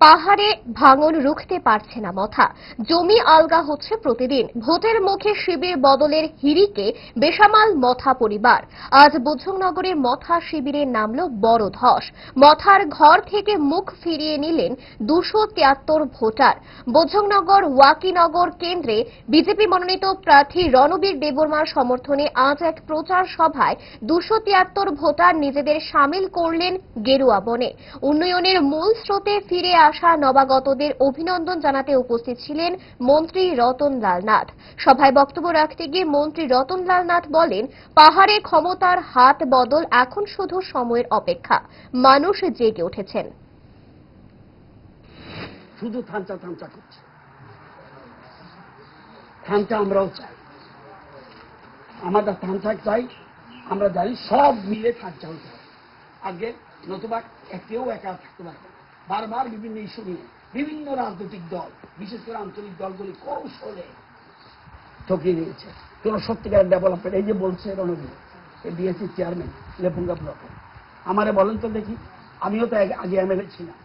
পাহাড়ে ভাঙন রুখতে পারছে না মথা, জমি আলগা হচ্ছে প্রতিদিন। ভোটের মুখে শিবির বদলের হিড়িকে বেসামাল মথা পরিবার। আজ বুদ্ধনগরে মথা শিবিরে নামল বড় ধস। মথার ঘর থেকে মুখ ফিরিয়ে নিলেন 273 ভোটার। বুদ্ধনগর ওয়াকিনগর কেন্দ্রে বিজেপি মনোনীত প্রার্থী রণবীর দেববর্মার সমর্থনে আজ এক প্রচার সভায় 273 ভোটার নিজেদের সামিল করলেন গেরুয়া বনে। উন্নয়নের মূল স্রোতে ফিরে আসা নবাগতদের অভিনন্দন জানাতে উপস্থিত ছিলেন মন্ত্রী রতনলাল নাথ। সভায় বক্তব্য রাখতে গিয়ে মন্ত্রী রতনলাল নাথ বলেন, পাহাড়ে ক্ষমতার হাত বদল এখন শুধু সময়ের অপেক্ষা। মানুষ জেগে উঠেছেন। শুধু থামচা থামচা করছে, থামচা আমরাও চাই, আমাদের থামচা চাই। আমরা জানি সব মিলে থামচা হতে হবে আগে, নতুবা কেউ একা থাকতে পারে। বারবার বিভিন্ন ইস্যু নিয়ে বিভিন্ন রাজনৈতিক দল, বিশেষ করে আঞ্চলিক দলগুলি কৌশলে ঠকিয়ে দিয়েছে কোন সত্যিকার ডেভেলপমেন্ট। এই যে বলছে রণবীর ডিএসসি চেয়ারম্যান লেপুঙ্গা ব্লকে, আমারে বলেন তো দেখি, আমিও তো আগে এমএলএ ছিলাম,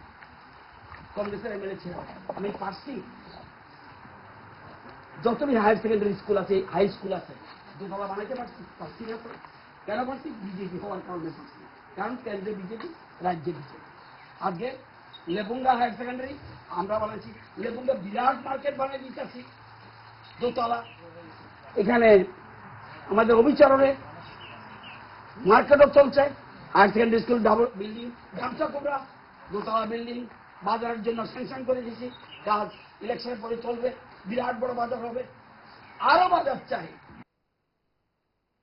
কংগ্রেসের এমএলএ ছিলাম, আমি পারছি যতই হায়ার সেকেন্ডারি স্কুল আছে, হাই স্কুল আছে, দোতলা বানাইতে পারছি? পারছি না তো। কেন পারছি? বিজেপি হওয়ার কারণে পারছি। কারণ কেন্দ্রে বিজেপি, রাজ্যে বিজেপি। আগে লেপুঙ্গা হায়ার সেকেন্ডারি আমরা বানাইছি, লেপুঙ্গা বিরাট মার্কেট বানিয়ে দিতেছি দোতলা। এখানে আমাদের অবিচারণে মার্কেটও চলছে, higher secondary school double building, গামছা কোবরা দোতলা বিল্ডিং, বাজারের জন্য স্যাংশন করে দিয়েছি, কাজ ইলেকশনের পরে চলবে, বিরাট বড় বাজার হবে। আরো বাজার চাই।